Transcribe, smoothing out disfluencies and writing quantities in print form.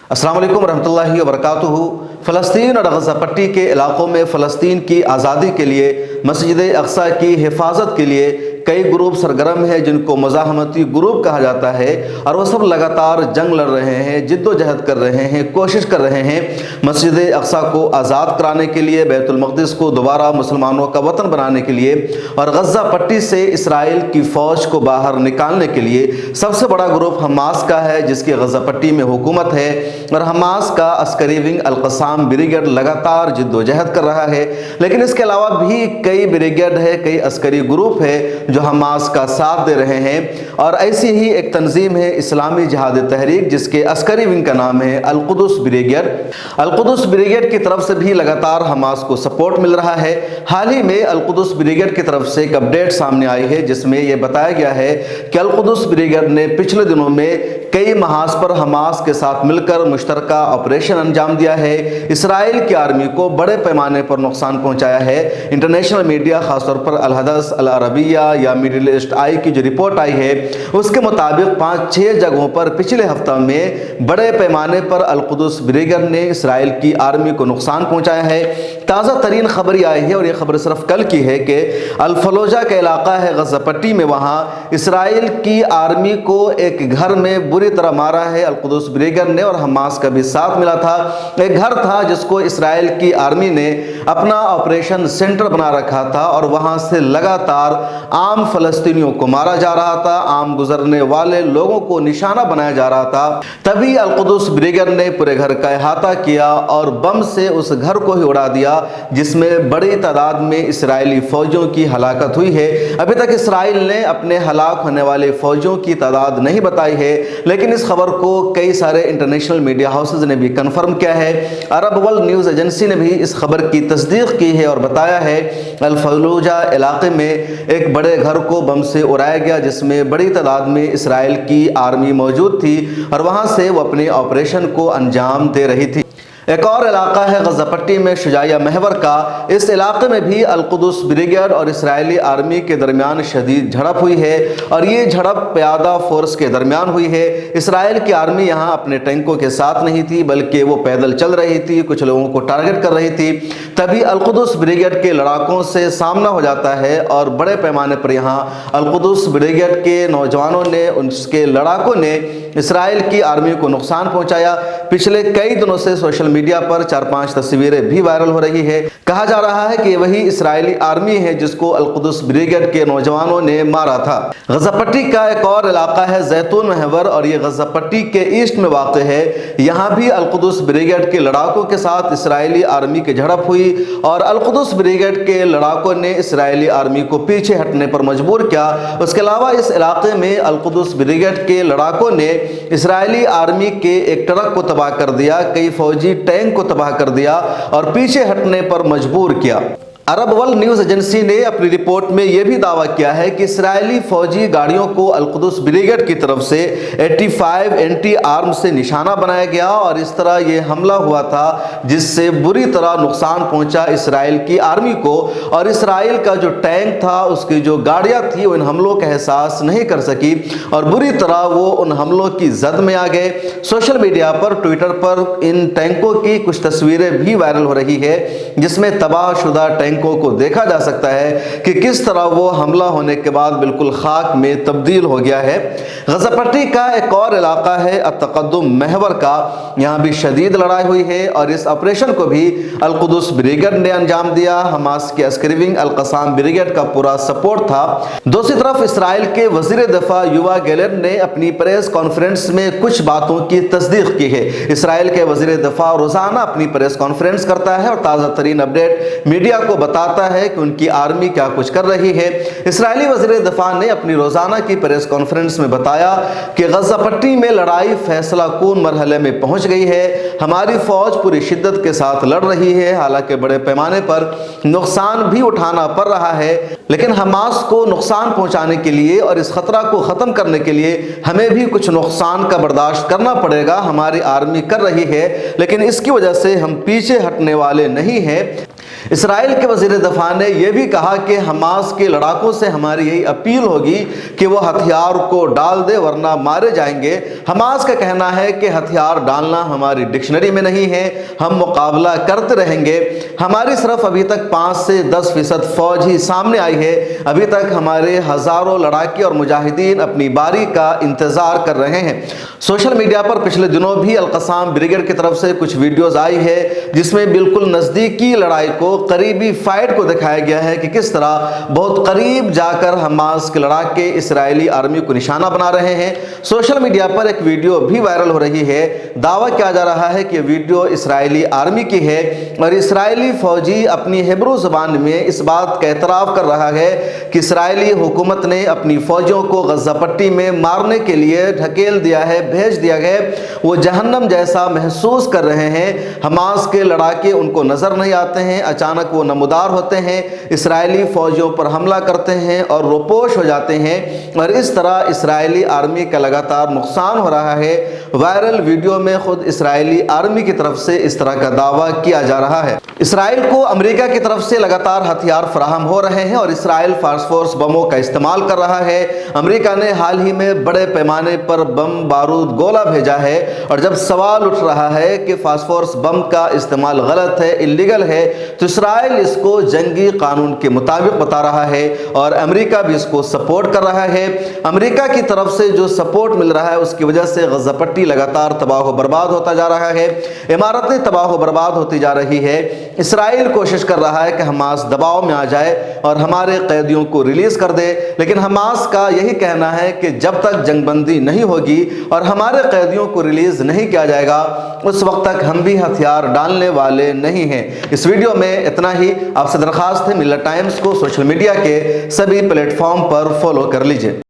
अस्सलाम वालेकुम रहमतुल्लाहि व बरकातुहू। फ़लस्तीन और गज़ा पट्टी के इलाक़ों में फ़लस्तीन की आज़ादी के लिए, मस्जिद अक़सा की हिफाजत के लिए कई ग्रुप सरगर्म हैं जिनको मज़ाहमती ग्रुप कहा जाता है, और वो सब लगातार जंग लड़ रहे हैं, जिद्दोजहद कर रहे हैं, कोशिश कर रहे हैं मस्जिद अक़सा को आज़ाद कराने के लिए, बैतुल मक़दिस को दोबारा मुसलमानों का वतन बनाने के लिए, और गज़ा पट्टी से इसराइल की फ़ौज को बाहर निकालने के लिए। सबसे बड़ा ग्रुप हमास का है जिसकी गज़ा पट्टी में हुकूमत है, और हमास का अस्करी विंग अल-क़स्साम ब्रिगेड लगातार जिद्दोजहद कर रहा है। लेकिन इसके अलावा भी कई ब्रिगेड है, कई अस्करी ग्रुप है जो हमास का साथ दे रहे हैं। और ऐसी ही एक तंजीम है इस्लामी जिहाद तहरीक जिसके अस्करी विंग का नाम है अल-कुदस ब्रिगेड। अल-कुदस ब्रिगेड की तरफ से भी लगातार हमास को सपोर्ट मिल रहा है। हाल ही में अल-कुदस ब्रिगेड की तरफ से एक अपडेट सामने आई है जिसमें यह बताया गया है कि अल-कुदस ब्रिगेड ने पिछले दिनों में कई महाज पर हमास के साथ मिलकर मुश्तरका ऑपरेशन अंजाम दिया है, इसराइल की आर्मी को बड़े पैमाने पर नुकसान पहुंचाया है। इंटरनेशनल मीडिया खासतौर पर अल हदस, अल अरबिया या मिडिल ईस्ट आई की जो रिपोर्ट आई है उसके मुताबिक 5-6 जगहों पर पिछले हफ्ता में बड़े पैमाने पर अल-कुदस ब्रिगेड ने इसराइल की आर्मी को नुकसान पहुंचाया है। ताज़ा तरीन खबर आई है, और यह खबर सिर्फ कल की है, कि अल-फलोजा का इलाका है गज़ा पट्टी में, वहाँ इसराइल की आर्मी को एक घर में बुरी तरह मारा है अल-कुदस ब्रिगेड ने, और हमास का भी साथ मिला था। एक घर था जिसको इसराइल की आर्मी ने अपना ऑपरेशन सेंटर बना रखा था, और वहाँ से लगातार आम फ़लस्तीनियों को मारा जा रहा था, आम गुजरने वाले लोगों को निशाना बनाया जा रहा था। तभी अल-कुदस ब्रिगेड ने पूरे घर का अहाता किया और बम से उस घर को ही उड़ा दिया, जिसमें बड़ी तादाद में इसराइली फौजियों की हलाकत हुई है। अभी तक इसराइल ने अपने हलाक होने वाले फौजियों की तादाद नहीं बताई है, लेकिन इस खबर को कई सारे इंटरनेशनल मीडिया हाउसेज ने भी कंफर्म किया है। अरब वर्ल्ड न्यूज़ एजेंसी ने भी इस खबर की तस्दीक की है और बताया है अल-फलूजा इलाके में एक बड़े घर को बम से उड़ाया गया जिसमें बड़ी तादाद में इसराइल की आर्मी मौजूद थी, और वहाँ से वो अपने ऑपरेशन को अंजाम दे रही थी। एक और इलाका है गज़ा पट्टी में शुजाइया महवर का। इस इलाके में भी अल-कुदस ब्रिगेड और इसराइली आर्मी के दरमियान शदीद झड़प हुई है, और ये झड़प प्यादा फोर्स के दरमियान हुई है। इसराइल की आर्मी यहाँ अपने टैंकों के साथ नहीं थी, बल्कि वो पैदल चल रही थी, कुछ लोगों को टारगेट कर रही थी। तभी अल-कुदस ब्रिगेड के लड़ाकों से सामना हो जाता है, और बड़े पैमाने पर यहाँ अल-कुदस ब्रिगेड के नौजवानों ने, उसके लड़ाकों ने इसराइल की आर्मी को नुकसान पहुँचाया। पिछले कई दिनों से सोशल मीडिया पर 4-5 तस्वीरें भी वायरल हो रही है। कहा जा रहा है कि वही इसराइली आर्मी है जिसको अल-कुदस ब्रिगेड के नौजवानों ने मारा था। गज़ा पट्टी का एक और इलाका है जैतून महवर, और ये गज़ा पट्टी के ईस्ट में वाक़ है। यहाँ भी अल-कुदस ब्रिगेड के लड़ाकों के साथ इसराइली आर्मी की झड़प हुई, और अल-कुदस ब्रिगेड के लड़ाकों ने इसराइली आर्मी को पीछे हटने पर मजबूर किया। उसके अलावा इस इलाके में अल-कुदस ब्रिगेड के लड़ाकों ने इसराइली आर्मी के एक ट्रक को तबाह कर दिया, कई फौजी टैंक को तबाह कर दिया और पीछे हटने पर मजबूर किया। अरब वर्ल्ड न्यूज़ एजेंसी ने अपनी रिपोर्ट में यह भी दावा किया है कि इसराइली फौजी गाड़ियों को अल-कुदस ब्रिगेड की तरफ से 85 एंटी आर्म से निशाना बनाया गया, और इस तरह यह हमला हुआ था जिससे बुरी तरह नुकसान पहुंचा इसराइल की आर्मी को, और इसराइल का जो टैंक था, उसकी जो गाड़ियां थी, वो इन हमलों का एहसास नहीं कर सकी और बुरी तरह वो उन हमलों की जद में आ गए। सोशल मीडिया पर, ट्विटर पर इन टैंकों की कुछ तस्वीरें भी वायरल हो रही है जिसमें तबाहशुदा टैंकों को देखा जा सकता है कि किस तरह वो हमला होने के बाद बिल्कुल खाक में तब्दील हो गया है। गज़ा पट्टी का एक और इलाका है अत-तक़द्दुम महवर का। यहाँ भी शदीद लड़ाई हुई है, और इस ऑपरेशन को भी अल-कुदस ब्रिगेड ने अंजाम दिया। हमास के अस्करी विंग अल-क़स्साम ब्रिगेड का पूरा सपोर्ट था। दूसरी तरफ इसराइल के वज़ीर दिफा युवा गैलेंट ने अपनी प्रेस कॉन्फ्रेंस में कुछ बातों की तस्दीक की है। इसराइल के वज़ीर दिफा रोज़ाना अपनी प्रेस कॉन्फ्रेंस करता है और ताज़ा तरीन अपडेट मीडिया को बताता है कि उनकी आर्मी क्या कुछ कर रही है। इसराइली वज़ीर दिफा ने अपनी रोजाना की प्रेस कॉन्फ्रेंस में बताया कि गज़ा पट्टी में लड़ाई फैसला कून मरहले में पहुंच गई है। हमारी फौज पूरी शिद्दत के साथ लड़ रही है, हालांकि बड़े पैमाने पर नुकसान भी उठाना पड़ रहा है, लेकिन हमास को नुकसान पहुंचाने के लिए और इस खतरा को ख़त्म करने के लिए हमें भी कुछ नुकसान का बर्दाश्त करना पड़ेगा। हमारी आर्मी कर रही है, लेकिन इसकी वजह से हम पीछे हटने वाले नहीं हैं। इसराइल के वज़ीर दफ़ा ने यह भी कहा कि हमास के लड़ाकों से हमारी यही अपील होगी कि वो हथियार को डाल दे वरना मारे जाएंगे। हमास का कहना है कि हथियार डालना हमारी डिक्शनरी में नहीं है, हम मुकाबला करते रहेंगे। हमारी सिर्फ अभी तक 5 से 10% फौज ही सामने आई है। अभी तक हमारे हज़ारों लड़ाके और मुजाहिदीन अपनी बारी का इंतज़ार कर रहे हैं। सोशल मीडिया पर पिछले दिनों भी अल-क़साम ब्रिगेड की तरफ से कुछ वीडियोज़ आई है जिसमें बिल्कुल नज़दीकी लड़ाई को, करीबी फाइट को दिखाया गया है कि किस तरह बहुत करीब जाकर हमास के लड़ाके इस्राएली आर्मी को निशाना बना रहे हैं। सोशल मीडिया पर एक वीडियो भी वायरल हो रही है। दावा किया जा रहा है कि वीडियो इस्राएली आर्मी की है और इस्राएली फौजी अपनी हिब्रू ज़बान में इस बात का एतराफ़ कर रहा है कि इस्राएली हुकूमत ने अपनी फ़ौजियों को गज़ा पट्टी में मारने के लिए ढकेल दिया है, भेज दिया है। वो जहन्नम जैसा महसूस कर रहे हैं। हमास के लड़ाके उनको नज़र नहीं आते हैं, अचानक वो नमूदार होते हैं, इस्राएली फ़ौजियों पर हमला करते हैं और रोपोश हो जाते हैं और इस तरह इस्राएली आर्मी का लगातार नुकसान हो रहा है। वायरल वीडियो में खुद इस्राएली आर्मी की तरफ से इस तरह का दावा किया जा रहा है। इसराइल को अमेरिका की तरफ से लगातार हथियार फराहम हो रहे हैं और इसराइल फास्फोरस बमों का इस्तेमाल कर रहा है। अमेरिका ने हाल ही में बड़े पैमाने पर बम, बारूद, गोला भेजा है और जब सवाल उठ रहा है कि फास्फोरस बम का इस्तेमाल गलत है, इल्लीगल है, तो इसराइल इसको जंगी कानून के मुताबिक बता रहा है और अमेरिका भी इसको सपोर्ट कर रहा है। अमेरिका की तरफ से जो सपोर्ट मिल रहा है उसकी वजह से गज़ा पट्टी लगातार तबाह बर्बाद होता जा रहा है, इमारतें तबाह बर्बाद होती जा रही है। इसराइल कोशिश कर रहा है कि हमास दबाव में आ जाए और हमारे कैदियों को रिलीज़ कर दे, लेकिन हमास का यही कहना है कि जब तक जंगबंदी नहीं होगी और हमारे कैदियों को रिलीज़ नहीं किया जाएगा उस वक्त तक हम भी हथियार डालने वाले नहीं हैं। इस वीडियो में इतना ही। आपसे दरख्वास्त है मिल्लत टाइम्स को सोशल मीडिया के सभी प्लेटफॉर्म पर फॉलो कर लीजिए।